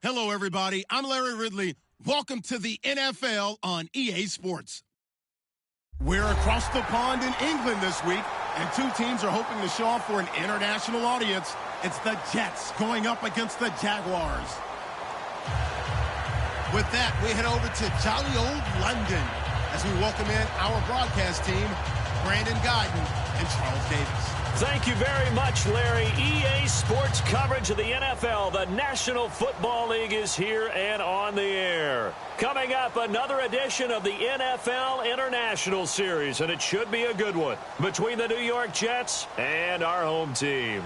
Hello, everybody. I'm Larry Ridley. Welcome to the NFL on EA Sports. We're across the pond in England this week, and two teams are hoping to show off for an international audience. It's the Jets going up against the Jaguars. With that, we head over to jolly old London as we welcome in our broadcast team, Brandon Guyton and Charles Davis. Thank you very much, Larry. EA Sports coverage of the NFL. The National Football League is here and on the air. Coming up, another edition of the NFL International Series, and it should be a good one, between the New York Jets and our home team.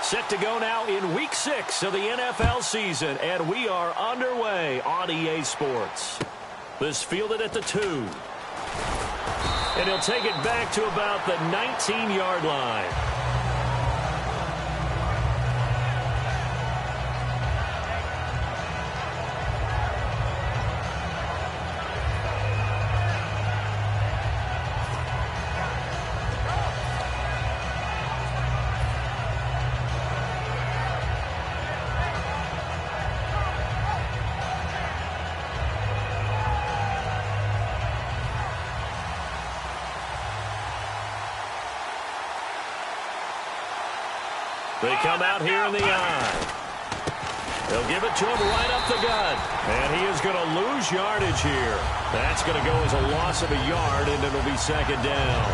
Set to go now in Week 6 of the NFL season, and we are underway on EA Sports. This fielded at the 2. And he'll take it back to about the 19-yard line. They come out here in the eye. They'll give it to him right up the gut. And he is going to lose yardage here. That's going to go as a loss of a yard, and it'll be second down.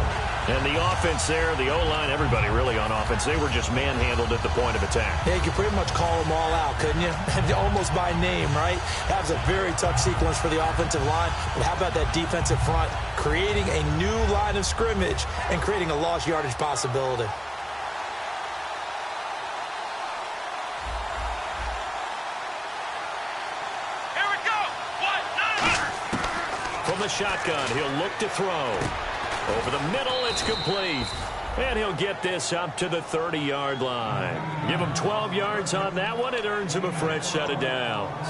And the offense there, the O-line, everybody really on offense, they were just manhandled at the point of attack. Yeah, you could pretty much call them all out, couldn't you? Almost by name, right? That was a very tough sequence for the offensive line. But how about that defensive front creating a new line of scrimmage and creating a lost yardage possibility? From the shotgun, he'll look to throw. Over the middle, it's complete. And he'll get this up to the 30-yard line. Give him 12 yards on that one. It earns him a fresh set of downs.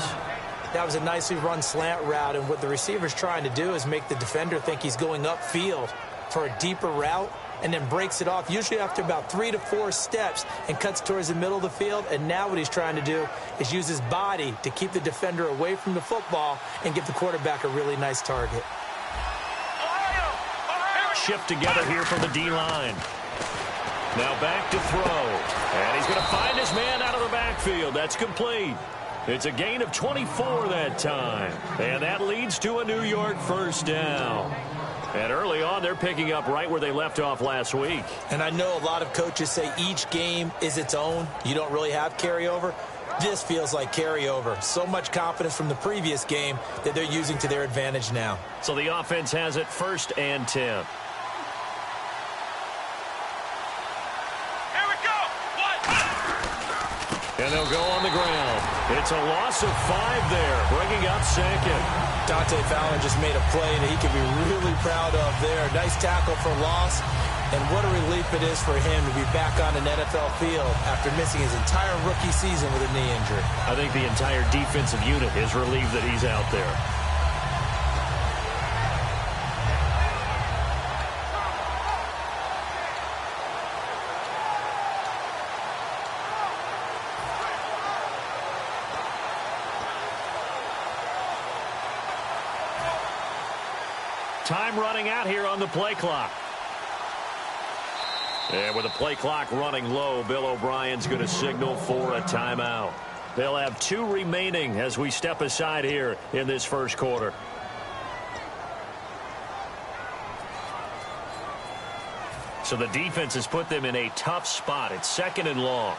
That was a nicely run slant route, and what the receiver's trying to do is make the defender think he's going upfield for a deeper route, and then breaks it off, usually after about 3 to 4 steps, and cuts towards the middle of the field. And now what he's trying to do is use his body to keep the defender away from the football and give the quarterback a really nice target. Shift together here from the D-line. Now back to throw. And he's going to find his man out of the backfield. That's complete. It's a gain of 24 that time. And that leads to a New York first down. And early on, they're picking up right where they left off last week. And I know a lot of coaches say each game is its own. You don't really have carryover. This feels like carryover. So much confidence from the previous game that they're using to their advantage now. So the offense has it 1st and 10. Here we go. And they'll go on the ground. It's a loss of 5 there, bringing up second. Dante Fowler just made a play that he can be really proud of there. Nice tackle for loss. And what a relief it is for him to be back on an NFL field after missing his entire rookie season with a knee injury. I think the entire defensive unit is relieved that he's out there. Time running out here on the play clock. And with the play clock running low, Bill O'Brien's going to signal for a timeout. They'll have 2 remaining as we step aside here in this first quarter. So the defense has put them in a tough spot. It's 2nd and long.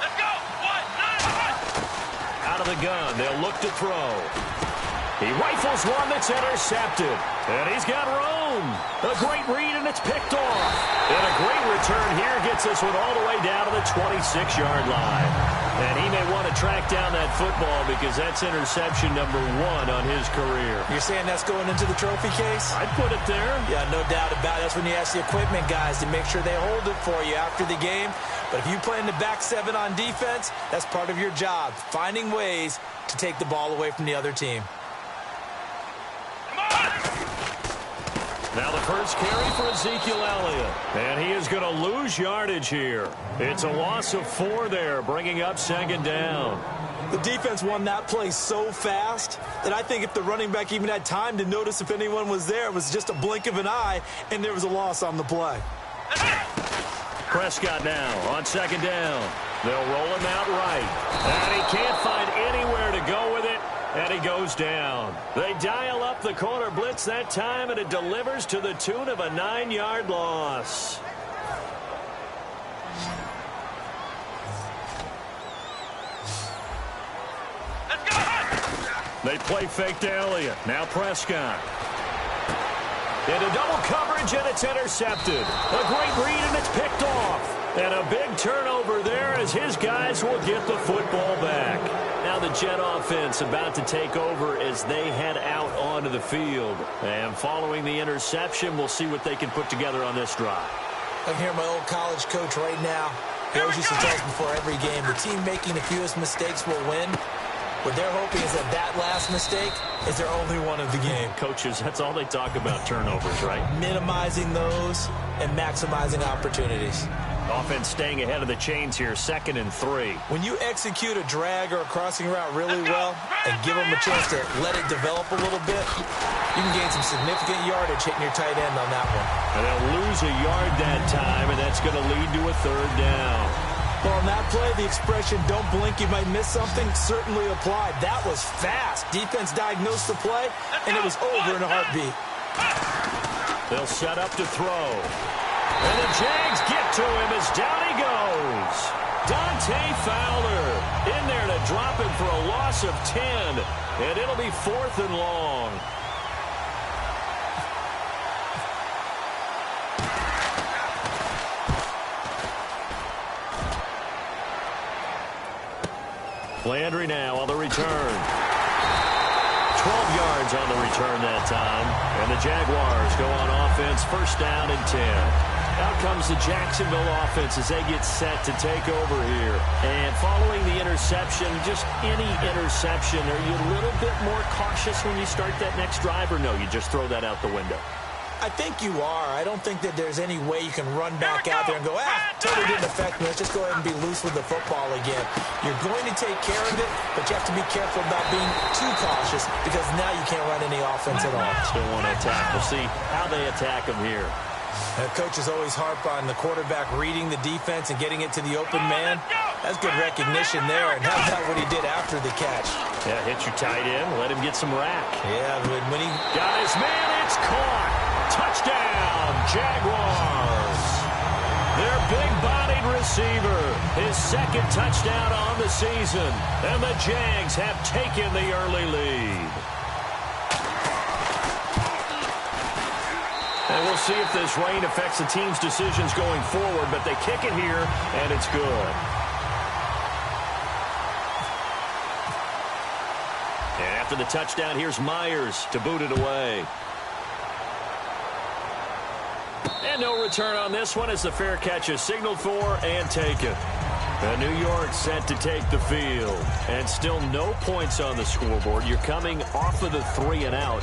Let's go. 1, 9, 1. Out of the gun, they'll look to throw. He rifles one that's intercepted. And he's got room. A great read, and it's picked off. And a great return here gets this one all the way down to the 26-yard line. And he may want to track down that football because that's interception number 1 on his career. You're saying that's going into the trophy case? I'd put it there. Yeah, no doubt about it. That's when you ask the equipment guys to make sure they hold it for you after the game. But if you play in the back 7 on defense, that's part of your job, finding ways to take the ball away from the other team. Now the first carry for Ezekiel Elliott. And he is going to lose yardage here. It's a loss of 4 there, bringing up 2nd down. The defense won that play so fast that I think if the running back even had time to notice if anyone was there, it was just a blink of an eye, and there was a loss on the play. Prescott now on 2nd down. They'll roll him out right. And he can't find anywhere to go with it. And he goes down. They dial up the corner blitz that time, and it delivers to the tune of a 9-yard loss. Let's go! They play fake to Elliott. Now Prescott. Into double coverage, and it's intercepted. A great read, and it's picked off. And a big turnover there as his guys will get the football back. Now the Jet offense about to take over as they head out onto the field. And following the interception, we'll see what they can put together on this drive. I can hear my old college coach right now. He always used to tell us before every game, the team making the fewest mistakes will win. What they're hoping is that last mistake is their only one of the game. Coaches, that's all they talk about, turnovers, right? Minimizing those and maximizing opportunities. Offense staying ahead of the chains here, 2nd and 3. When you execute a drag or a crossing route really well and give them a chance to let it develop a little bit, you can gain some significant yardage hitting your tight end on that one. And they'll lose a yard that time, and that's going to lead to a 3rd down. Well, on that play, the expression, don't blink, you might miss something, certainly applied. That was fast. Defense diagnosed the play, and it was over in a heartbeat. They'll set up to throw. And the Jags get to him as down he goes. Dante Fowler in there to drop him for a loss of 10. And it'll be 4th and long. Landry now on the return. 12 yards on the return that time. And the Jaguars go on offense, 1st down and 10. Out comes the Jacksonville offense as they get set to take over here. And following the interception, just any interception, are you a little bit more cautious when you start that next drive, or no, you just throw that out the window? I think you are. I don't think that there's any way you can run back out there and go, totally didn't affect me. Let's just go ahead and be loose with the football again. You're going to take care of it, but you have to be careful about being too cautious because now you can't run any offense at all. Still want to attack. We'll see how they attack them here. Coaches always harp on the quarterback reading the defense and getting it to the open man. That's good recognition there, and how about what he did after the catch? Yeah, hit your tight end, let him get some rack. Yeah, when he got his man, it's caught. Touchdown, Jaguars. Their big-bodied receiver, his 2nd touchdown on the season, and the Jags have taken the early lead. And we'll see if this rain affects the team's decisions going forward, but they kick it here, and it's good. And after the touchdown, here's Myers to boot it away. And no return on this one as the fair catch is signaled for and taken. And New York set to take the field. And still no points on the scoreboard. You're coming off of the 3 and out.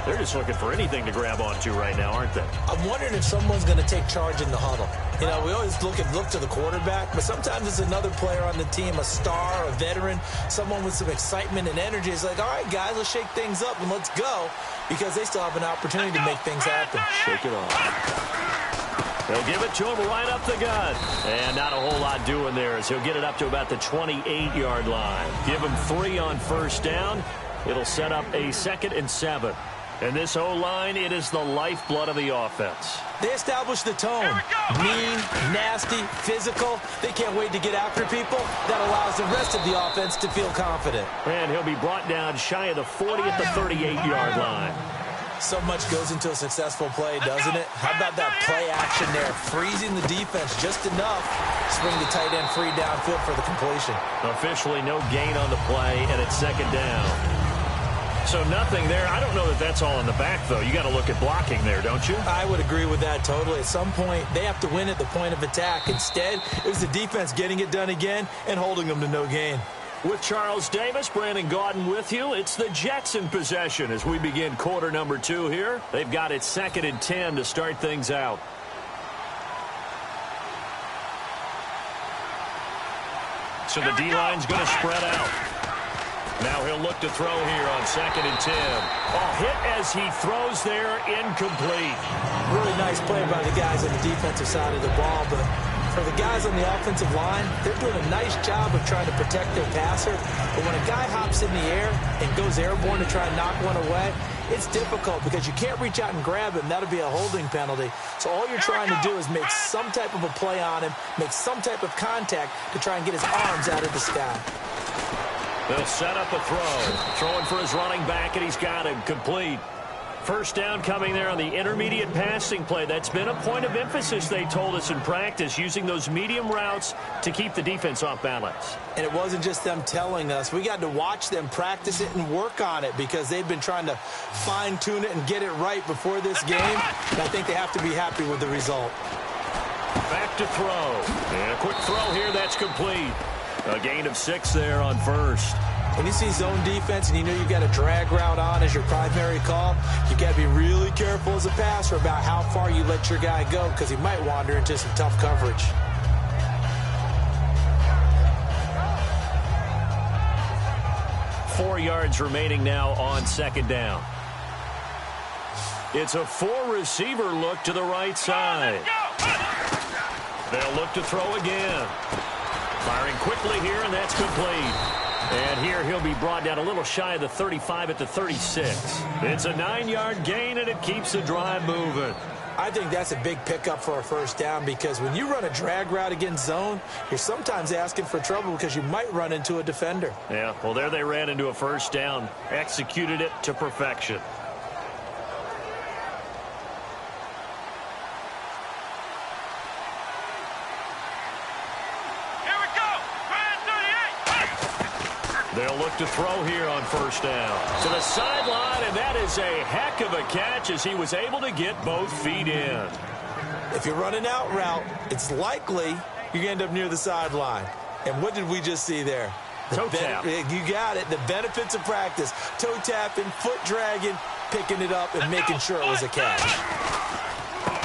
They're just looking for anything to grab onto right now, aren't they? I'm wondering if someone's going to take charge in the huddle. You know, we always look to the quarterback, but sometimes it's another player on the team, a star, a veteran, someone with some excitement and energy. It's like, all right, guys, let's shake things up and let's go, because they still have an opportunity to make things happen. Shake it off. They'll give it to him right up the gut. And not a whole lot doing there as he'll get it up to about the 28-yard line. Give him 3 on 1st down. It'll set up a 2nd and 7. And this O-line, it is the lifeblood of the offense. They establish the tone. Mean, nasty, physical. They can't wait to get after people. That allows the rest of the offense to feel confident. And he'll be brought down shy of the 40 at the 38-yard line. So much goes into a successful play, doesn't it? How about that play action there? Freezing the defense just enough to bring the tight end free downfield for the completion. Officially no gain on the play, and it's second down. So nothing there. I don't know that that's all in the back, though. You got to look at blocking there, don't you? I would agree with that totally. At some point, they have to win at the point of attack. Instead, it was the defense getting it done again and holding them to no gain. With Charles Davis, Brandon Gaudin with you. It's the Jets in possession as we begin quarter number 2 here. They've got it 2nd and 10 to start things out. So the D-line's going to spread out. Now he'll look to throw here on 2nd and 10. Oh, hit as he throws there, incomplete. Really nice play by the guys on the defensive side of the ball, but for the guys on the offensive line, they're doing a nice job of trying to protect their passer. But when a guy hops in the air and goes airborne to try and knock one away, it's difficult because you can't reach out and grab him. That'll be a holding penalty. So all you're trying to do is make some type of a play on him, make some type of contact to try and get his arms out of the sky. They'll set up a throw. Throwing for his running back, and he's got him complete. First down coming there on the intermediate passing play. That's been a point of emphasis, they told us in practice, using those medium routes to keep the defense off balance. And it wasn't just them telling us. We got to watch them practice it and work on it because they've been trying to fine-tune it and get it right before this game. And I think they have to be happy with the result. Back to throw. And a quick throw here, that's complete. A gain of 6 there on first. When you see zone defense and you know you've got a drag route on as your primary call, you've got to be really careful as a passer about how far you let your guy go because he might wander into some tough coverage. Four yards remaining now on second down. It's a 4-receiver look to the right side. They'll look to throw again. Firing quickly here, and that's complete. And here he'll be brought down a little shy of the 35 at the 36. It's a 9-yard gain, and it keeps the drive moving. I think that's a big pickup for a first down because when you run a drag route against zone, you're sometimes asking for trouble because you might run into a defender. Yeah, well, there they ran into a first down. Executed it to perfection. They'll look to throw here on first down. To the sideline, and that is a heck of a catch as he was able to get both feet in. If you're running out route, it's likely you end up near the sideline. And what did we just see there? Toe tap. You got it. The benefits of practice. Toe tapping, foot dragging, picking it up, and making sure it was a catch.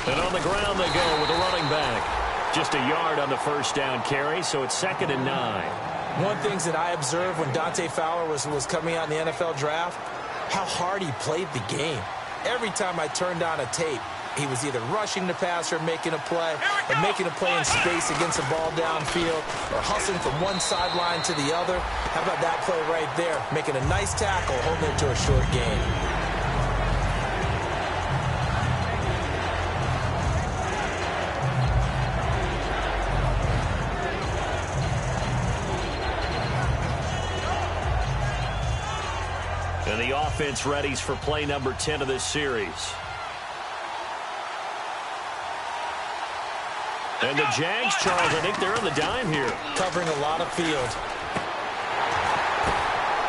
And on the ground they go with a running back. Just a yard on the first down carry, so it's 2nd and 9. One thing that I observed when Dante Fowler was coming out in the NFL draft, how hard he played the game. Every time I turned on a tape, he was either rushing the passer, making a play, or making a play in space against a ball downfield, or hustling from one sideline to the other. How about that play right there? Making a nice tackle, holding it to a short gain. And the offense readies for play number 10 of this series. And the Jags, Charles, I think they're on the dime here. Covering a lot of field.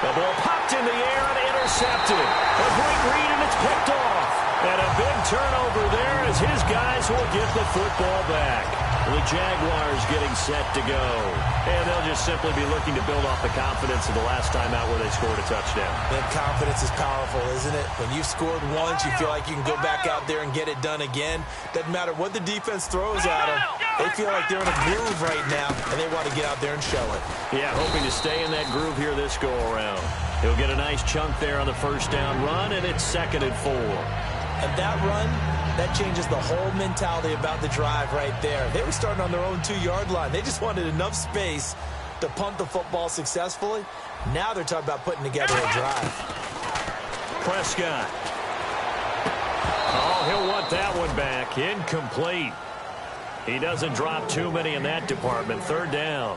The ball popped in the air and intercepted. A great read, and it's picked off. And a big turnover there as his guys will get the football back. The Jaguars getting set to go. And they'll just simply be looking to build off the confidence of the last time out where they scored a touchdown. That confidence is powerful, isn't it? When you've scored once, you feel like you can go back out there and get it done again. Doesn't matter what the defense throws at them. They feel like they're in a groove right now, and they want to get out there and show it. Yeah, hoping to stay in that groove here this go-around. He'll get a nice chunk there on the first down run, and it's 2nd and 4. And that run, that changes the whole mentality about the drive right there. They were starting on their own 2-yard line. They just wanted enough space to punt the football successfully. Now they're talking about putting together a drive. Prescott. Oh, he'll want that one back. Incomplete. He doesn't drop too many in that department. 3rd down.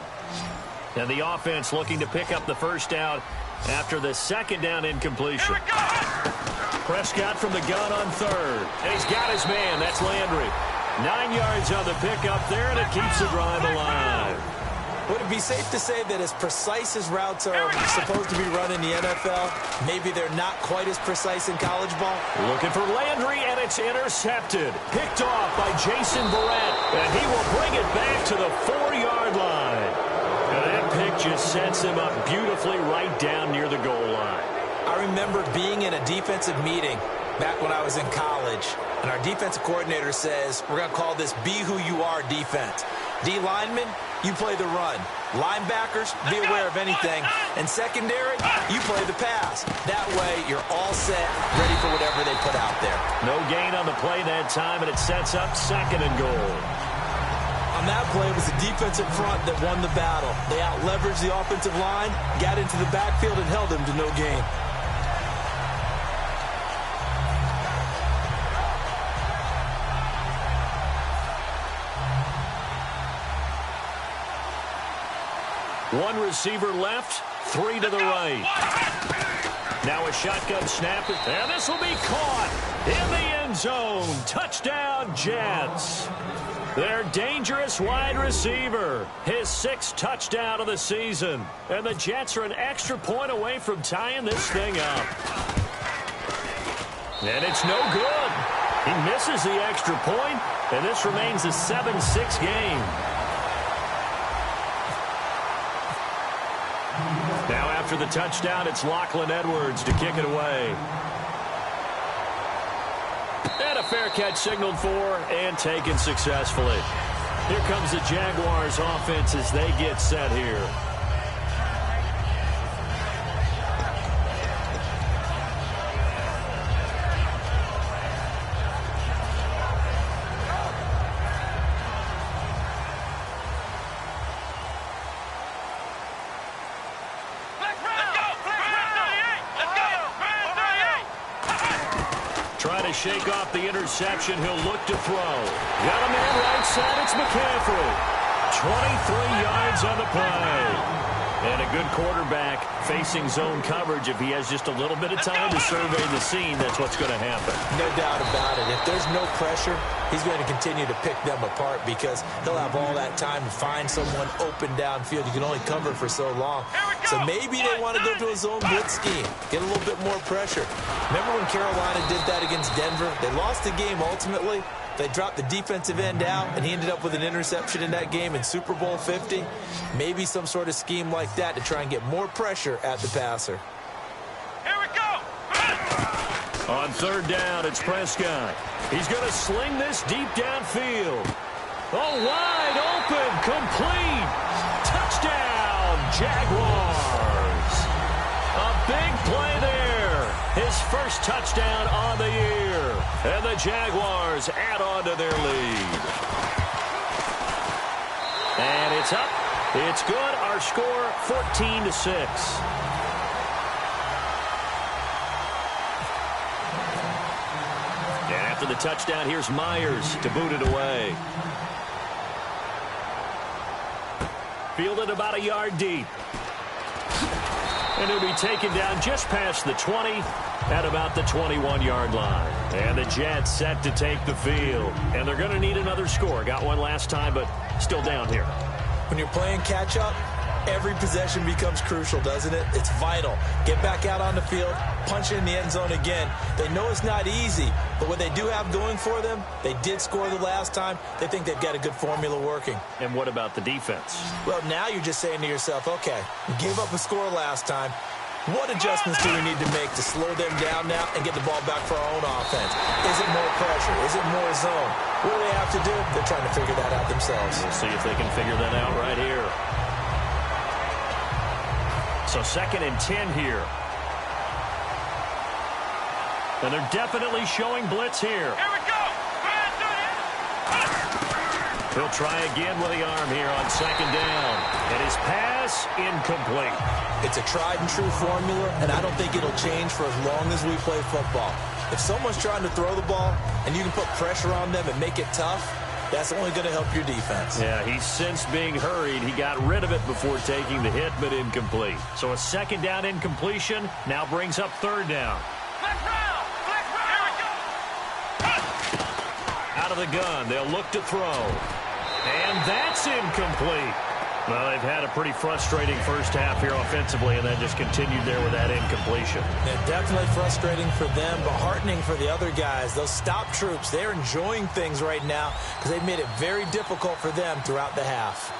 And the offense looking to pick up the first down after the 2nd down incompletion. Prescott from the gun on third. And he's got his man. That's Landry. 9 yards on the pickup there, and it keeps the drive alive. Would it be safe to say that as precise as routes are supposed to be run in the NFL, maybe they're not quite as precise in college ball? Looking for Landry, and it's intercepted. Picked off by Jason Barrett, and he will bring it back to the 4-yard line. And that pick just sets him up beautifully right down near the goal line. I remember being in a defensive meeting back when I was in college, and our defensive coordinator says, we're going to call this Be Who You Are defense. D linemen, you play the run. Linebackers, be aware of anything. And secondary, you play the pass. That way, you're all set, ready for whatever they put out there. No gain on the play that time, and it sets up 2nd and goal. On that play, it was the defensive front that won the battle. They out-leveraged the offensive line, got into the backfield, and held them to no gain. One receiver left, 3 to the right. Now a shotgun snap, and this will be caught in the end zone. Touchdown, Jets. Their dangerous wide receiver, his 6th touchdown of the season. And the Jets are an extra point away from tying this thing up. And it's no good. He misses the extra point, and this remains a 7-6 game. Now after the touchdown, it's Lachlan Edwards to kick it away. And a fair catch signaled for and taken successfully. Here comes the Jaguars offense as they get set here. Shake off the interception. He'll look to throw. Got a man right side. It's McCaffrey. 23 yards on the play. And a good quarterback facing zone coverage. If he has just a little bit of time to survey the scene, that's what's going to happen. No doubt about it. If there's no pressure, he's going to continue to pick them apart because he'll have all that time to find someone open downfield. You can only cover for so long. So maybe they want to go to a zone blitz scheme, get a little bit more pressure. Remember when Carolina did that against Denver? They lost the game ultimately. They dropped the defensive end out, and he ended up with an interception in that game in Super Bowl 50. Maybe some sort of scheme like that to try and get more pressure at the passer. Here we go. On 3rd down, it's Prescott. He's going to sling this deep downfield. Oh, wide open, complete. Touchdown, Jaguars. A big play there. His first touchdown on the year. And the Jaguars add on to their lead. And it's up. It's good. Our score, 14-6. And after the touchdown, here's Myers to boot it away. Fielded about a yard deep. And he'll be taken down just past the 20 at about the 21-yard line. And the Jets set to take the field. And they're going to need another score. Got one last time, but still down here. When you're playing catch-up, every possession becomes crucial, doesn't it? It's vital. Get back out on the field, punch it in the end zone again. They know it's not easy, but what they do have going for them, they did score the last time. They think they've got a good formula working. And what about the defense? Well, now you're just saying to yourself, okay, we gave up a score last time. What adjustments do we need to make to slow them down now and get the ball back for our own offense? Is it more pressure? Is it more zone? What do they have to do? They're trying to figure that out themselves. We'll see if they can figure that out right here. So 2nd and 10 here. And they're definitely showing blitz here. Here we go. He'll try again with the arm here on 2nd down. And his pass incomplete. It's a tried-and-true formula, and I don't think it'll change for as long as we play football. If someone's trying to throw the ball and you can put pressure on them and make it tough, that's only going to help your defense. Yeah, he's since being hurried. He got rid of it before taking the hit, but incomplete. So a 2nd down incompletion now brings up 3rd down. Flex round. Flex Out of the gun, they'll look to throw. And that's incomplete. Well, they've had a pretty frustrating first half here offensively, and then just continued there with that incompletion. Yeah, definitely frustrating for them, but heartening for the other guys. Those stop troops, they're enjoying things right now because they've made it very difficult for them throughout the half.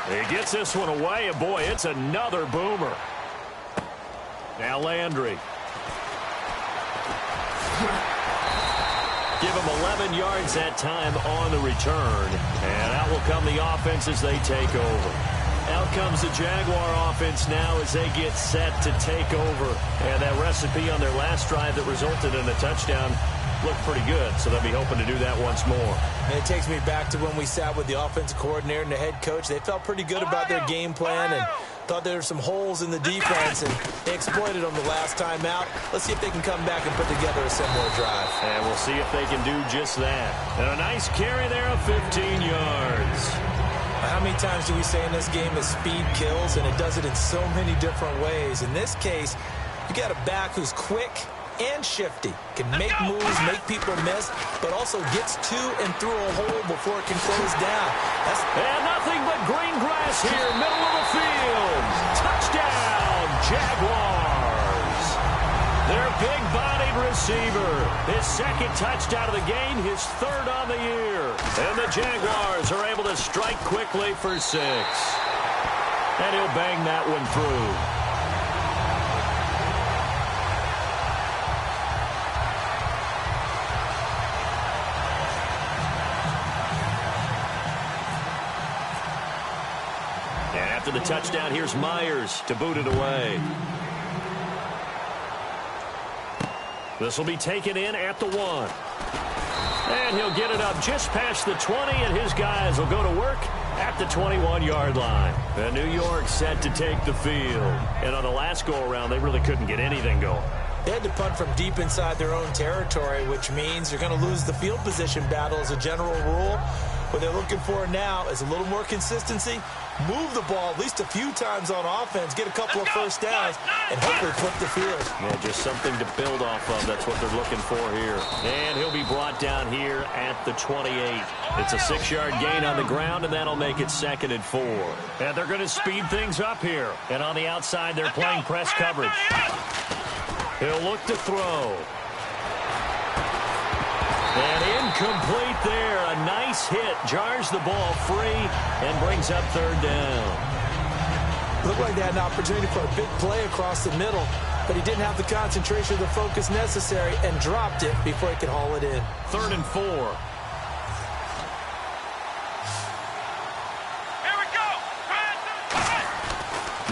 He gets this one away, and boy, it's another boomer. Now Landry. Give him 11 yards that time on the return. And out will come the offense as they take over. Out comes the Jaguar offense now as they get set to take over. And that recipe on their last drive that resulted in a touchdown looked pretty good, so they'll be hoping to do that once more. And it takes me back to when we sat with the offensive coordinator and the head coach. They felt pretty good about their game plan and thought there were some holes in the defense, and they exploited them the last time out. Let's see if they can come back and put together a similar drive. And we'll see if they can do just that. And a nice carry there of 15 yards. How many times do we say in this game that speed kills, and it does it in so many different ways? In this case, you got a back who's quick and shifty, can make moves, make people miss, but also gets to and through a hole before it can close down. And nothing but green grass here, middle of the field. Touchdown, Jaguars. Their big-bodied receiver, his second touchdown of the game, his third on the year. And the Jaguars are able to strike quickly for 6. And he'll bang that one through. After the touchdown, here's Myers to boot it away. This will be taken in at the 1. And he'll get it up just past the 20, and his guys will go to work at the 21-yard line. And New York set to take the field. And on the last go-around, they really couldn't get anything going. They had to punt from deep inside their own territory, which means you're going to lose the field position battle as a general rule. What they're looking for now is a little more consistency, move the ball at least a few times on offense, get a couple of first downs, and hopefully flip the field. Yeah, just something to build off of. That's what they're looking for here. And he'll be brought down here at the 28. It's a 6-yard gain on the ground, and that'll make it 2nd and 4. And they're going to speed things up here. And on the outside, they're playing press coverage. He'll look to throw. And incomplete there. A nice hit. Jars the ball free and brings up 3rd down. Looked like they had an opportunity for a big play across the middle, but he didn't have the concentration or the focus necessary and dropped it before he could haul it in. 3rd and 4. Here we go.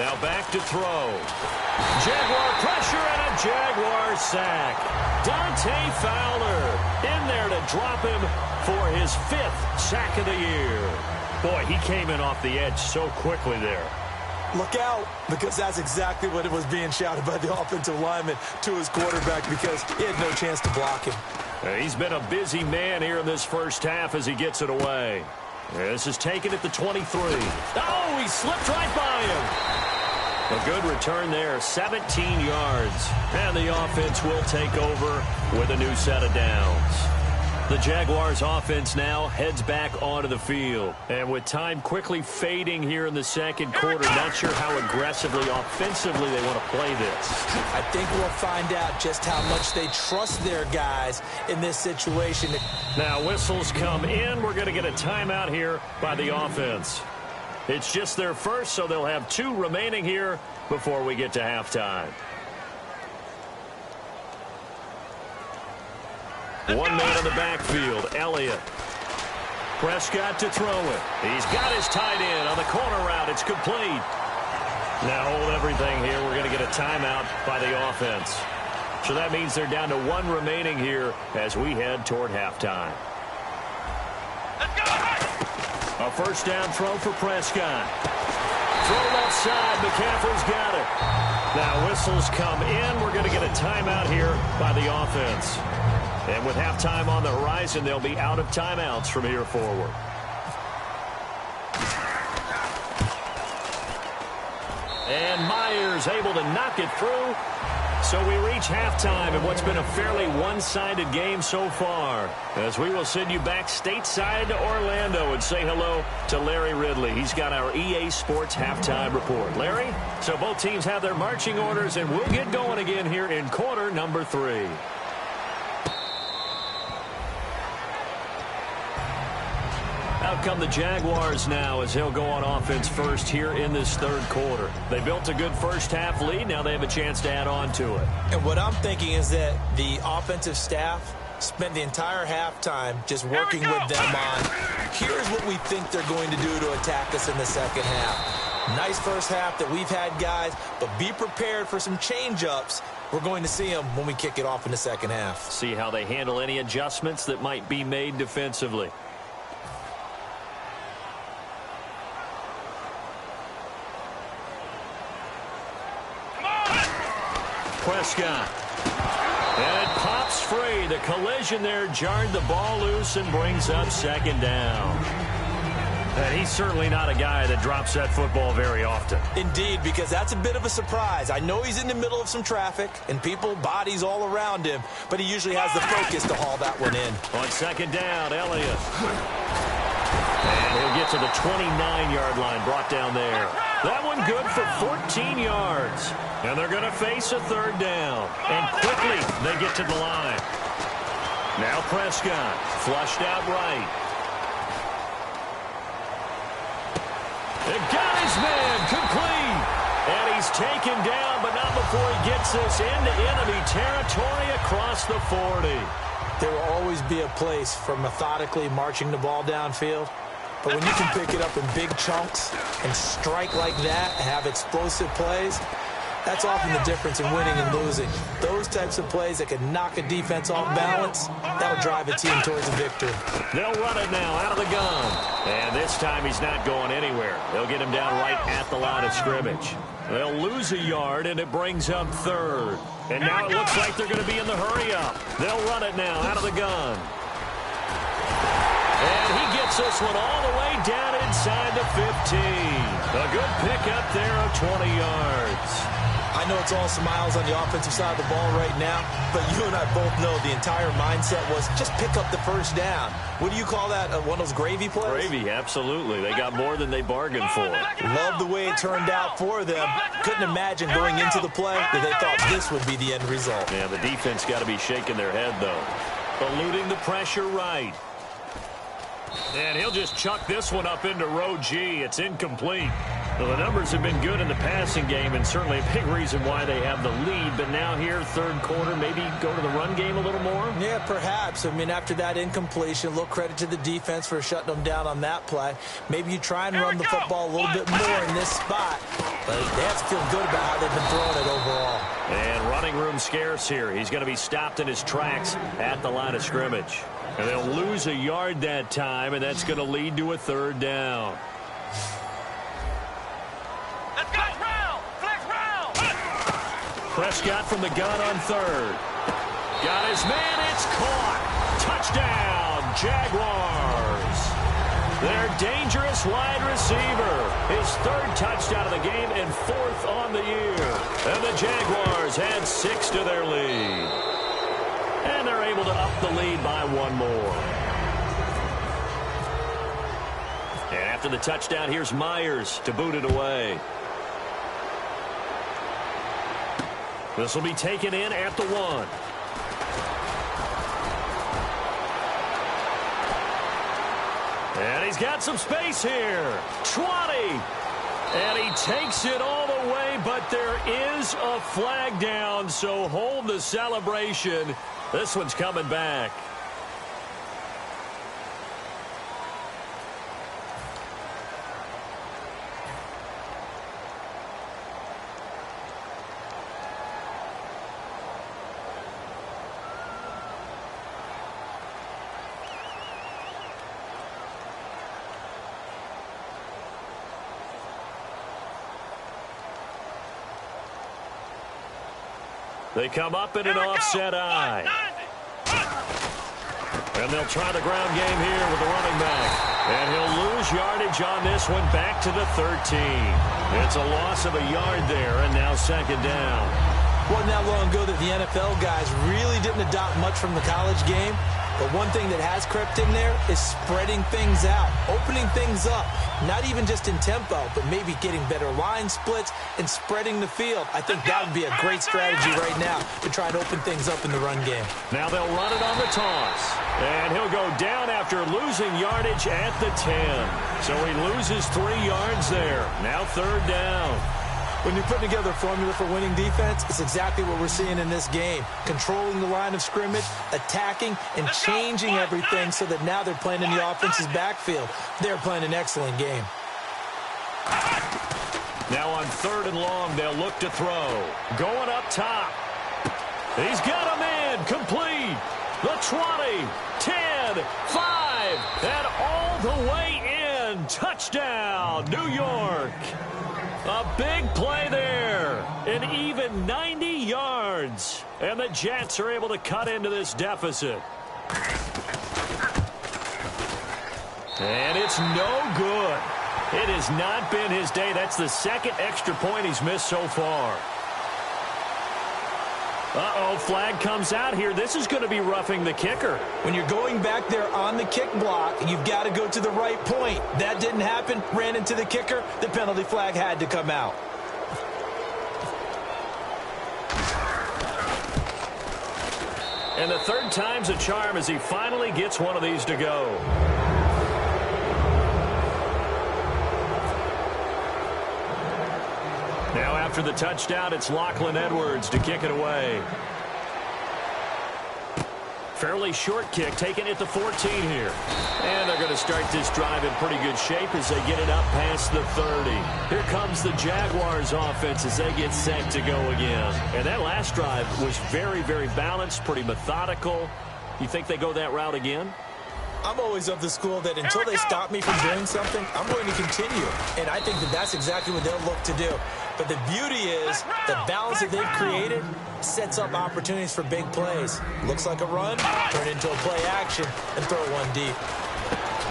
Now back to throw. Jaguar pressure and a Jaguar sack. Dante Fowler in there to drop him for his 5th sack of the year. Boy, he came in off the edge so quickly there. Look out, because that's exactly what it was being shouted by the offensive lineman to his quarterback, because he had no chance to block him. He's been a busy man here in this first half as he gets it away. This is taken at the 23. Oh, he slipped right by him. A good return there, 17 yards. And the offense will take over with a new set of downs. The Jaguars offense now heads back onto the field. And with time quickly fading here in the second quarter, not sure how aggressively, offensively they want to play this. I think we'll find out just how much they trust their guys in this situation. Now whistles come in. We're going to get a timeout here by the offense. It's just their first, so they'll have 2 remaining here before we get to halftime. 1 man on the backfield, Elliott. Prescott to throw it. He's got his tight end on the corner route. It's complete. Now hold everything here. We're going to get a timeout by the offense. So that means they're down to 1 remaining here as we head toward halftime. Let's go. A first down throw for Prescott. Throw left side. McCaffrey's got it. Now whistles come in. We're going to get a timeout here by the offense. And with halftime on the horizon, they'll be out of timeouts from here forward. And Myers able to knock it through. So we reach halftime in what's been a fairly one-sided game so far, as we will send you back stateside to Orlando and say hello to Larry Ridley. He's got our EA Sports halftime report. Larry, so both teams have their marching orders, and we'll get going again here in quarter number 3. Out come the Jaguars now as they'll go on offense first here in this third quarter. They built a good first-half lead. Now they have a chance to add on to it. And what I'm thinking is that the offensive staff spent the entire halftime just working with them on, here's what we think they're going to do to attack us in the second half. Nice first half that we've had, guys, but be prepared for some change-ups. We're going to see them when we kick it off in the second half. See how they handle any adjustments that might be made defensively. Prescott. And it pops free. The collision there jarred the ball loose and brings up second down. And he's certainly not a guy that drops that football very often. Indeed, because that's a bit of a surprise. I know he's in the middle of some traffic and people, bodies all around him, but he usually has the focus to haul that one in. On second down, Elliott. And he'll get to the 29-yard line, brought down there. That one good for 14 yards. And they're going to face a third down. And quickly, they get to the line. Now Prescott, flushed out right. It got his man, complete. And he's taken down, but not before he gets this into enemy territory across the 40. There will always be a place for methodically marching the ball downfield. But when you can pick it up in big chunks and strike like that and have explosive plays, that's often the difference in winning and losing. Those types of plays that can knock a defense off balance, that'll drive a team towards a victory. They'll run it now out of the gun. And this time he's not going anywhere. They'll get him down right at the line of scrimmage. They'll lose a yard, and it brings up third. And now it looks like they're going to be in the hurry-up. They'll run it now out of the gun. And he gets this one all the way down inside the 15. A good pickup there of 20 yards. I know it's all smiles on the offensive side of the ball right now, but you and I both know the entire mindset was just pick up the first down. What do you call that, one of those gravy plays? Gravy, absolutely. They got more than they bargained for. Love the way it turned out for them. Couldn't imagine going into the play that they thought this would be the end result. Yeah, the defense got to be shaking their head, though. Eluding the pressure right. And he'll just chuck this one up into row G. It's incomplete. Well, the numbers have been good in the passing game, and certainly a big reason why they have the lead. But now here, third quarter, maybe go to the run game a little more? Yeah, perhaps. I mean, after that incompletion, a little credit to the defense for shutting them down on that play. Maybe you try and run the football a little bit more in this spot. But they have to feel good about how they've been throwing it overall. And running room scarce here. He's going to be stopped in his tracks at the line of scrimmage. And they'll lose a yard that time, and that's going to lead to a third down. Let's go! Flex round! Prescott from the gun on third. Got his man. It's caught. Touchdown, Jaguars. Their dangerous wide receiver. His third touchdown of the game and fourth on the year. And the Jaguars add 6 to their lead. And they're able to up the lead by one more. And after the touchdown, here's Myers to boot it away. This will be taken in at the 1. And he's got some space here. 20. And he takes it all the way, but there is a flag down, so hold the celebration. This one's coming back. They come up in an offset eye. And they'll try the ground game here with the running back. And he'll lose yardage on this one, back to the 13. It's a loss of a yard there, and now second down. Wasn't that long ago that the NFL guys really didn't adopt much from the college game. But one thing that has crept in there is spreading things out, opening things up, not even just in tempo, but maybe getting better line splits and spreading the field. I think that would be a great strategy right now to try and open things up in the run game. Now they'll run it on the toss. And he'll go down after losing yardage at the 10. So he loses 3 yards there. Now 3rd down. When you're putting together a formula for winning defense, it's exactly what we're seeing in this game. Controlling the line of scrimmage, attacking, and changing everything so that now they're playing in the offense's backfield. They're playing an excellent game. Now on 3rd and long, they'll look to throw. Going up top. He's got him in. Complete. The 20, 10, 5, and all the way in. Touchdown, New York. A big play there, an even 90 yards. And the Jets are able to cut into this deficit. And it's no good. It has not been his day. That's the 2nd extra point he's missed so far. Uh-oh, flag comes out here. This is going to be roughing the kicker. When you're going back there on the kick block, you've got to go to the right point. That didn't happen. Ran into the kicker. The penalty flag had to come out. And the 3rd time's a charm as he finally gets one of these to go. Now after the touchdown, it's Lachlan Edwards to kick it away. Fairly short kick, taken at the 14 here. And they're going to start this drive in pretty good shape as they get it up past the 30. Here comes the Jaguars offense as they get set to go again. And that last drive was very, very balanced, pretty methodical. You think they go that route again? I'm always of the school that until they stop me from doing something, I'm going to continue. And I think that that's exactly what they'll look to do. But the beauty is the balance that they've created sets up opportunities for big plays. Looks like a run, turn into a play action, and throw one deep.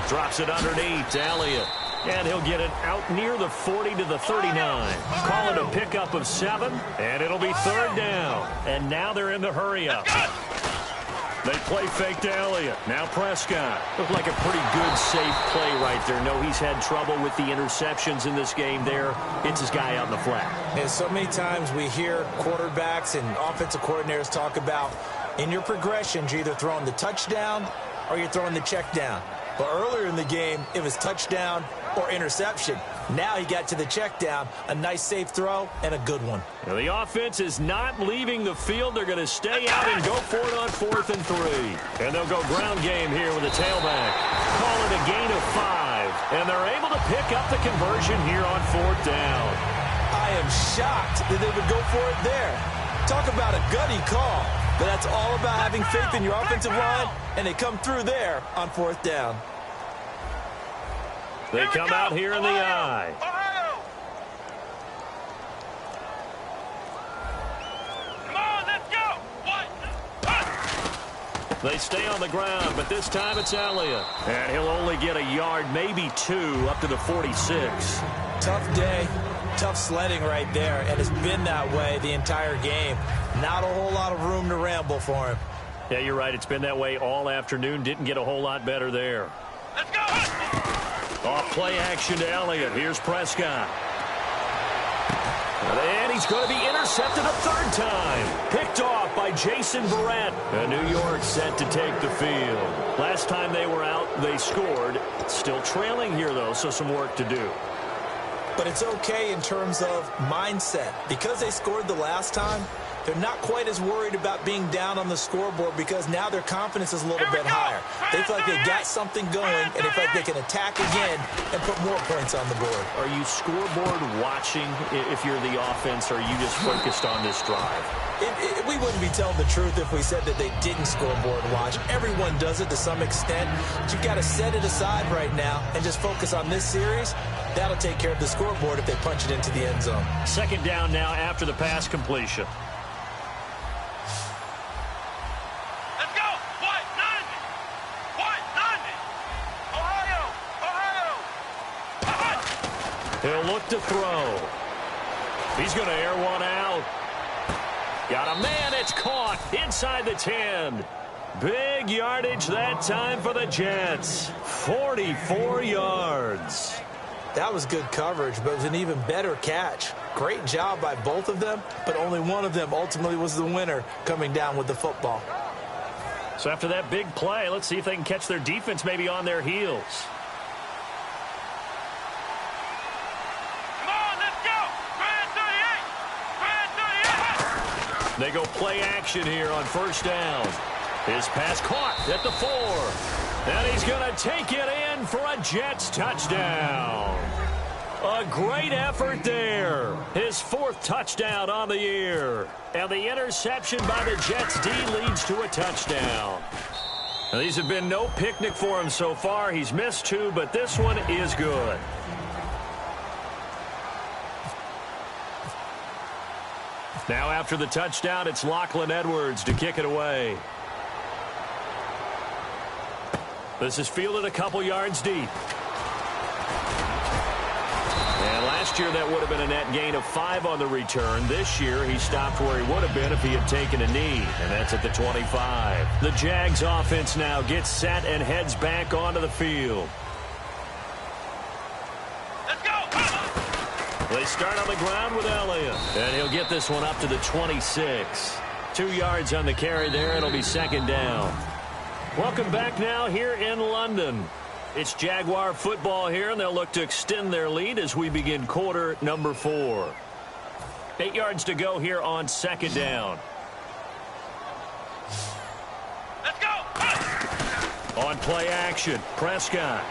Drops it underneath to Elliott. And he'll get it out near the 40 to the 39. Call it a pickup of 7, and it'll be 3rd down. And now they're in the hurry-up. They play fake to Elliott. Now Prescott. Looked like a pretty good, safe play right there. No, he's had trouble with the interceptions in this game there. Hits his guy out in the flat. And so many times we hear quarterbacks and offensive coordinators talk about in your progressions, you're either throwing the touchdown or you're throwing the check down. But earlier in the game, it was touchdown or interception. Now he got to the check down, a nice safe throw, and a good one. Now the offense is not leaving the field. They're going to stay out and go for it on 4th and 3. And they'll go ground game here with a tailback. Call it a gain of 5. And they're able to pick up the conversion here on 4th down. I am shocked that they would go for it there. Talk about a gutty call. But that's all about having faith in your offensive line, and they come through there on 4th down. They come out here in the eye. Come on, let's go. They stay on the ground, but this time it's Elliott. And he'll only get a yard, maybe 2, up to the 46. Tough day, tough sledding right there, and it's been that way the entire game. Not a whole lot of room to ramble for him. Yeah, you're right. It's been that way all afternoon. Didn't get a whole lot better there. Let's go. Off play action to Elliott. Here's Prescott. And he's going to be intercepted a 3rd time. Picked off by Jason Verrett. And New York set to take the field. Last time they were out, they scored. Still trailing here, though, so some work to do. But it's okay in terms of mindset. Because they scored the last time, they're not quite as worried about being down on the scoreboard because now their confidence is a little bit higher. They feel like they got something going, and they feel like they can attack again and put more points on the board. Are you scoreboard watching if you're the offense, or are you just focused on this drive? We wouldn't be telling the truth if we said that they didn't scoreboard watch. Everyone does it to some extent. But you've got to set it aside right now and just focus on this series. That'll take care of the scoreboard if they punch it into the end zone. 2nd down now after the pass completion. He'll look to throw. He's going to air one out. Got a man. It's caught inside the 10. Big yardage that time for the Jets. 44 yards. That was good coverage, but it was an even better catch. Great job by both of them, but only one of them ultimately was the winner coming down with the football. So after that big play, let's see if they can catch their defense maybe on their heels. Come on, let's go. Grand 38. Grand 38. They go play action here on first down. His pass caught at the 4. And he's going to take it in for a Jets touchdown. A great effort there. His 4th touchdown on the year. And the interception by the Jets D leads to a touchdown. Now, these have been no picnic for him so far. He's missed 2, but this one is good. Now after the touchdown, it's Lachlan Edwards to kick it away. This is fielded a couple yards deep. And last year that would have been a net gain of 5 on the return. This year he stopped where he would have been if he had taken a knee, and that's at the 25. The Jags offense now gets set and heads back onto the field. Let's go. They start on the ground with Elliott, and he'll get this one up to the 26. 2 yards on the carry there. It'll be second down. Welcome back now here in London. It's Jaguar football here, and they'll look to extend their lead as we begin quarter number 4. 8 yards to go here on second down. Let's go. On play action, Prescott.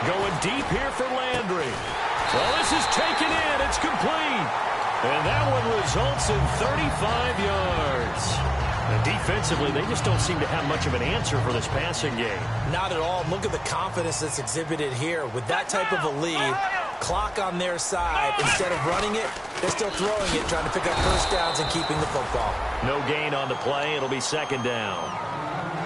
Going deep here for Landry. Well, this is taken in. It's complete. And that one results in 35 yards. And defensively, they just don't seem to have much of an answer for this passing game. Not at all. Look at the confidence that's exhibited here. With that type of a lead, clock on their side, instead of running it, they're still throwing it, trying to pick up first downs and keeping the football. No gain on the play. It'll be second down.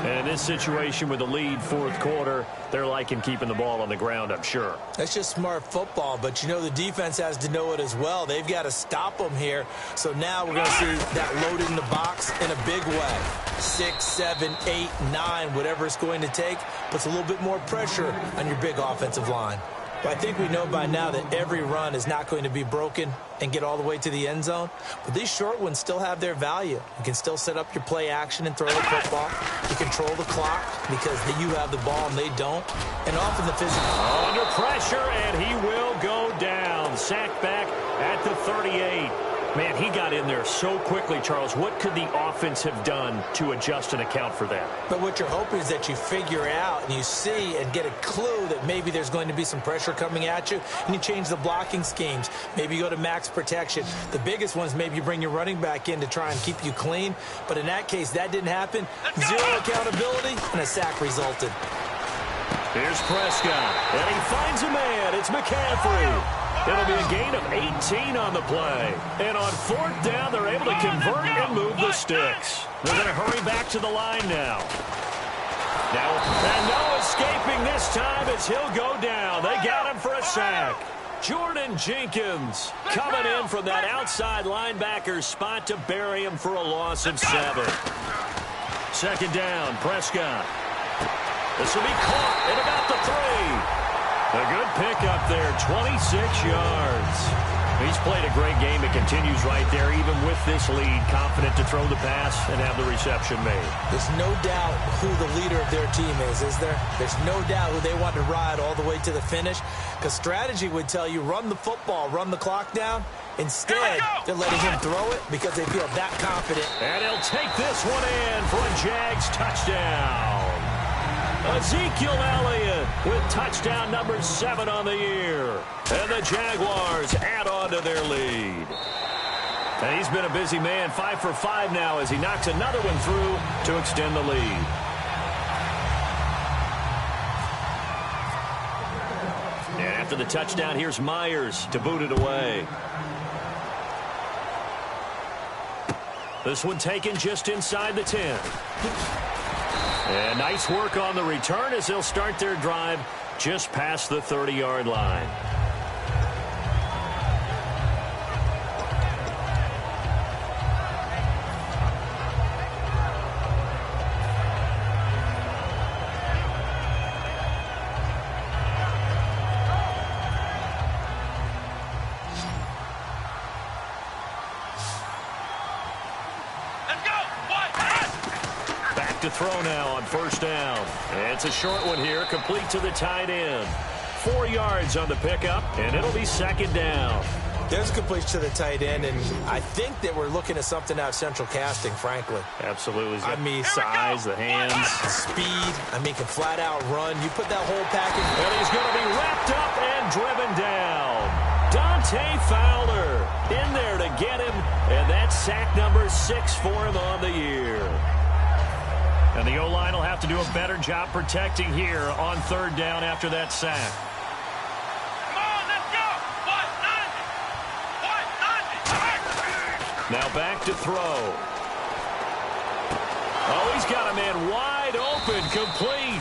And in this situation with the lead fourth quarter, they're liking keeping the ball on the ground, I'm sure. That's just smart football, but you know the defense has to know it as well. They've got to stop them here. So now we're going to see that loaded in the box in a big way. 6, 7, 8, 9, whatever it's going to take, puts a little bit more pressure on your big offensive line. But I think we know by now that every run is not going to be broken and get all the way to the end zone. But these short ones still have their value. You can still set up your play action and throw the football. You control the clock because you have the ball and they don't. And often the physical. Under pressure, and he will go down. Sacked back at the 38. Man, he got in there so quickly, Charles. What could the offense have done to adjust and account for that? But what you're hoping is that you figure out and you see and get a clue that maybe there's going to be some pressure coming at you, and you change the blocking schemes. Maybe you go to max protection. The biggest one is maybe you bring your running back in to try and keep you clean. But in that case, that didn't happen. Zero accountability, and a sack resulted. Here's Prescott, and he finds a man. It's McCaffrey. It'll be a gain of 18 on the play. And on fourth down, they're able to convert and move the sticks. They're going to hurry back to the line now. And no escaping this time as he'll go down. They got him for a sack. Jordan Jenkins coming in from that outside linebacker spot to bury him for a loss of 7. Second down, Prescott. This will be caught at about the 3. A good pickup there, 26 yards. He's played a great game. It continues right there, even with this lead, confident to throw the pass and have the reception made. There's no doubt who the leader of their team is there? There's no doubt who they want to ride all the way to the finish, because strategy would tell you run the football, run the clock down. Instead, they're letting him throw it because they feel that confident. And he'll take this one in for a Jags touchdown. Ezekiel Elliott with touchdown number 7 on the year. And the Jaguars add on to their lead. And he's been a busy man, 5 for 5 now as he knocks another one through to extend the lead. And after the touchdown, here's Myers to boot it away. This one taken just inside the 10. And nice work on the return as they'll start their drive just past the 30-yard line. back to throw now on first down. And it's a short one here, complete to the tight end. 4 yards on the pickup, and it'll be second down. There's a completion to the tight end, and I think that we're looking at something out of central casting, frankly. Absolutely. I mean, size, the hands. Speed. I mean, can flat out run. You put that whole package. And he's going to be wrapped up and driven down. Dante Fowler in there to get him, and that's sack number 6 for him on the year. And the O-line will have to do a better job protecting here on third down after that sack. Now back to throw. Oh, he's got a man wide open, complete.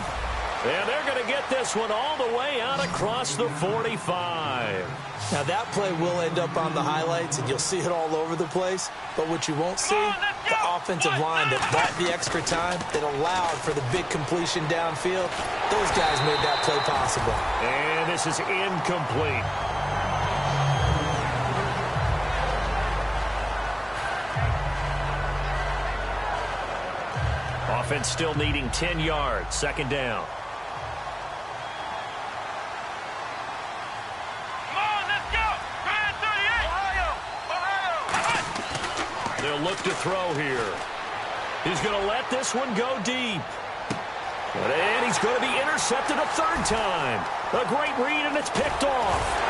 And they're going to get this one all the way out across the 45. Now that play will end up on the highlights, and you'll see it all over the place. But what you won't see, the offensive line that bought the extra time, that allowed for the big completion downfield. Those guys made that play possible. And this is incomplete. Offense still needing 10 yards. Second down. Come on, let's go. Grand 38. Ohio. They'll look to throw here. He's going to let this one go deep. And he's going to be intercepted a third time. A great read, and it's picked off.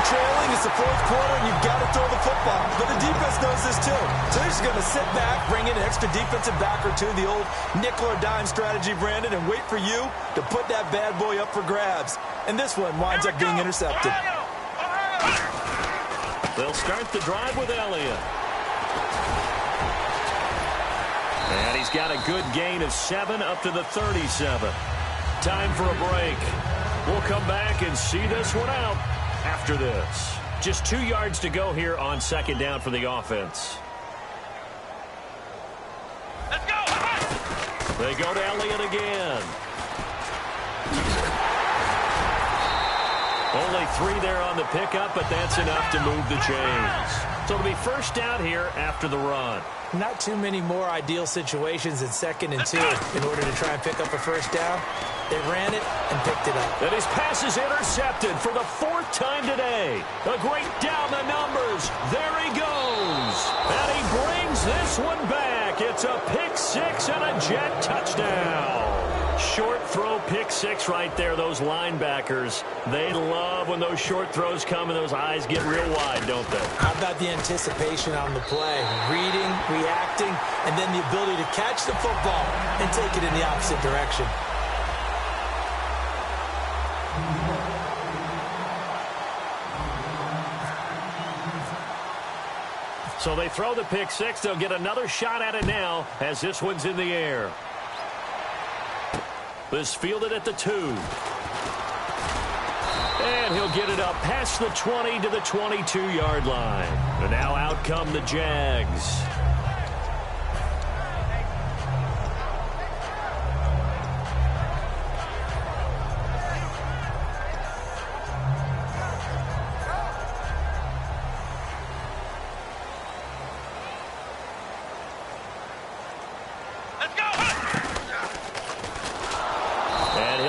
Trailing, it's the fourth quarter, and you've got to throw the football. But the defense knows this too. So they're just going to sit back, bring in an extra defensive back or two, the old nickel or dime strategy, Brandon, and wait for you to put that bad boy up for grabs. And this one winds up being intercepted. They'll start the drive with Elliott. And he's got a good gain of 7 up to the 37. Time for a break. We'll come back and see this one out after this. Just 2 yards to go here on second down for the offense. Let's go. They go to Elliott again. Only 3 there on the pickup, but that's enough to move the chains. So it'll be first down here after the run. Not too many more ideal situations in 2nd and 2 in order to try and pick up a first down. They ran it and picked it up. And his pass is intercepted for the 4th time today. A great down the numbers. There he goes. And he brings this one back. It's a pick 6 and a Jet touchdown. Short throw pick 6 right there. Those linebackers, they love when those short throws come and those eyes get real wide, don't they? How about the anticipation on the play? Reading, reacting, and then the ability to catch the football and take it in the opposite direction. So they throw the pick 6. They'll get another shot at it now as this one's in the air. This fielded at the 2. And he'll get it up past the 20 to the 22-yard line. And now out come the Jags.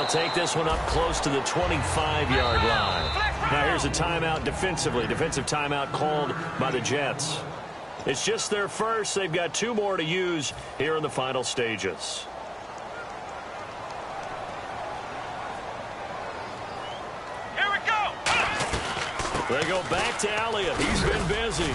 Take this one up close to the 25-yard line. Now here's a timeout defensively. Defensive timeout called by the Jets. It's just their first. They've got 2 more to use here in the final stages. Here we go. They go back to Elliott. He's been busy.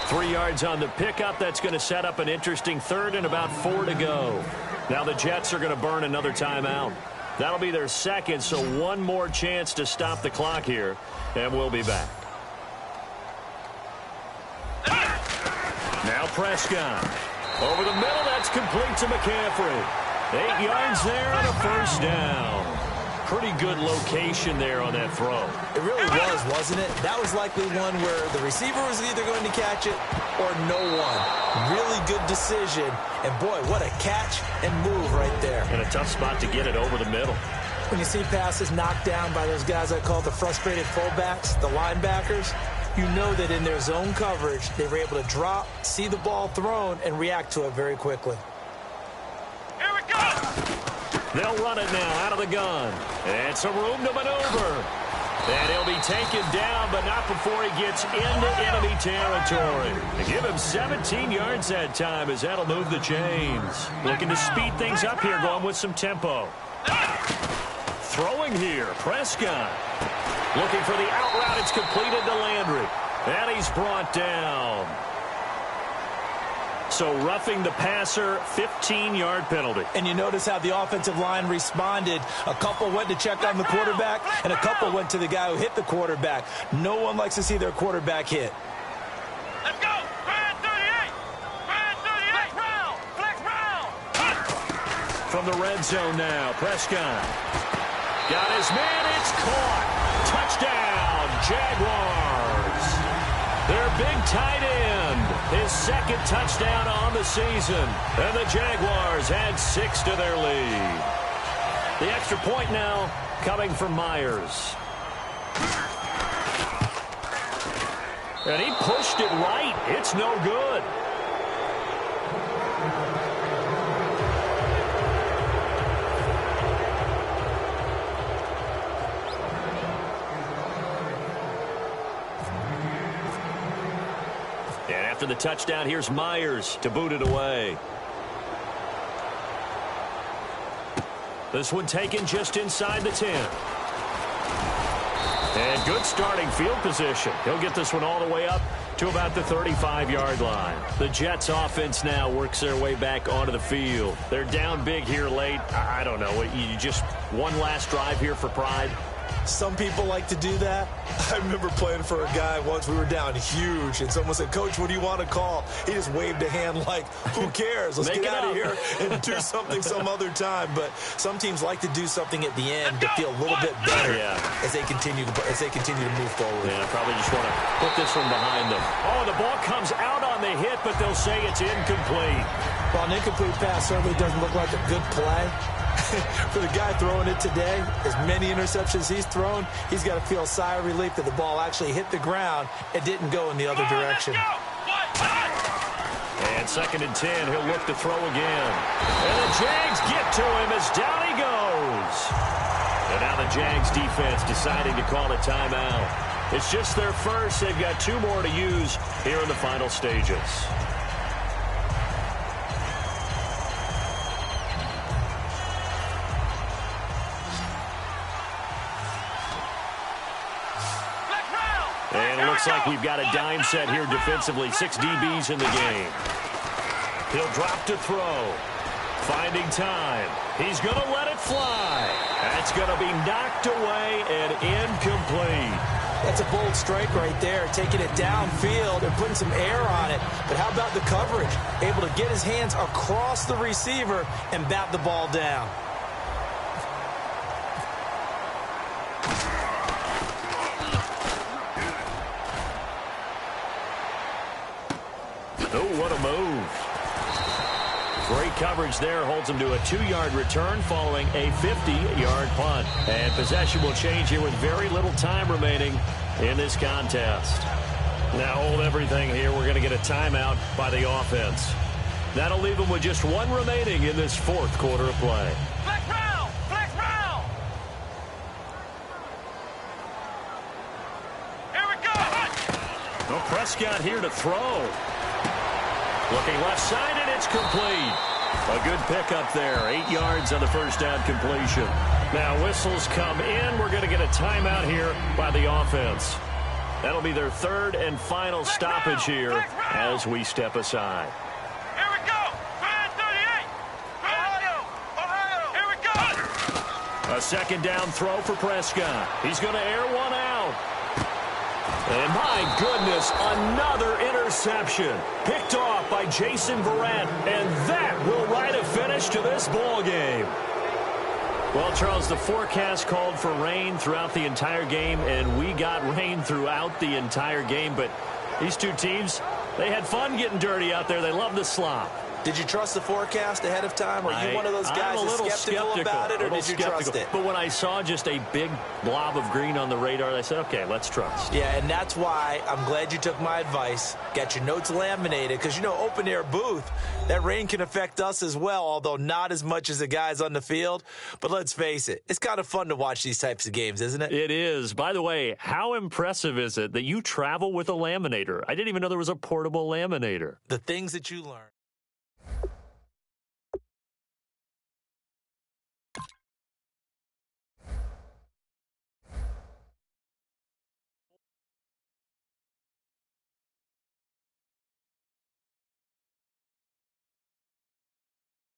3 yards on the pickup. That's going to set up an interesting 3rd and about 4 to go. Now the Jets are going to burn another timeout. That'll be their 2nd, so 1 more chance to stop the clock here, and we'll be back. Now Prescott. Over the middle, that's complete to McCaffrey. 8 yards there and a first down. Pretty good location there on that throw. It really was, wasn't it? That was likely one where the receiver was either going to catch it or no one. Really good decision. And, boy, what a catch and move right there. And a tough spot to get it over the middle. When you see passes knocked down by those guys I call the frustrated fullbacks, the linebackers, you know that in their zone coverage, they were able to drop, see the ball thrown, and react to it very quickly. Here we go! They'll run it now out of the gun. It's a room to maneuver. And he'll be taken down, but not before he gets into enemy territory. They give him 17 yards that time as that'll move the chains. Looking to speed things up here, going with some tempo. Throwing here, Prescott. Looking for the out route. It's completed to Landry. And he's brought down. So roughing the passer, 15-yard penalty. And you notice how the offensive line responded. A couple went to check on the quarterback, and a couple went to the guy who hit the quarterback. No one likes to see their quarterback hit. Let's go! Fire 38! Fire 38! Flex round! From the red zone now, Prescott. Got his man, it's caught. Touchdown, Jaguars. Their big tight end, his second touchdown on the season. And the Jaguars add 6 to their lead. The extra point now coming from Myers. And he pushed it right. It's no good. And after the touchdown, here's Myers to boot it away. This one taken just inside the 10. And good starting field position. He'll get this one all the way up to about the 35-yard line. The Jets offense now works their way back onto the field. They're down big here late. I don't know. You just one last drive here for pride. Some people like to do that. I remember playing for a guy once. We were down huge, and someone said, "Coach, what do you want to call?" He just waved a hand like, who cares? Let's get out of here and do something some other time. But some teams like to do something at the end to feel a little bit better as they continue to move forward. Yeah, probably just want to put this one behind them. Oh, the ball comes out on the hit, but they'll say it's incomplete. Well, an incomplete pass certainly doesn't look like a good play. For the guy throwing it today, as many interceptions he's thrown, he's got to feel a sigh of relief that the ball actually hit the ground and didn't go in the other direction. And 2nd and 10, he'll look to throw again. And the Jags get to him as down he goes. And now the Jags defense deciding to call a timeout. It's just their first. They've got 2 more to use here in the final stages. And it looks like we've got a dime set here defensively. 6 DBs in the game. He'll drop to throw. Finding time. He's going to let it fly. That's going to be knocked away and incomplete. That's a bold strike right there, taking it downfield and putting some air on it. But how about the coverage? Able to get his hands across the receiver and bat the ball down. Oh, what a move. Great coverage there. Holds him to a 2-yard return following a 50-yard punt. And possession will change here with very little time remaining in this contest. Now hold everything here. We're going to get a timeout by the offense. That'll leave them with just 1 remaining in this 4th quarter of play. Flex round! Flex round! Here we go! Well, Prescott here to throw. Looking left side, and it's complete. A good pickup there. 8 yards on the first down completion. Now whistles come in. We're going to get a timeout here by the offense. That'll be their 3rd and final stoppage here as we step aside. Here we go! Fire 38! Ohio! Here we go! A 2nd down throw for Prescott. He's going to air one out. And my goodness, another interception. Picked off by Jason Verrett, and that will write a finish to this ball game. Well, Charles, the forecast called for rain throughout the entire game, and we got rain throughout the entire game. But these 2 teams, they had fun getting dirty out there. They love the slop. Did you trust the forecast ahead of time? Are you one of those guys that's skeptical about it, or did you trust it? But when I saw just a big blob of green on the radar, I said, okay, let's trust. Yeah, and that's why I'm glad you took my advice. Get your notes laminated, because, you know, open-air booth, that rain can affect us as well, although not as much as the guys on the field. But let's face it, it's kind of fun to watch these types of games, isn't it? It is. By the way, how impressive is it that you travel with a laminator? I didn't even know there was a portable laminator. The things that you learn.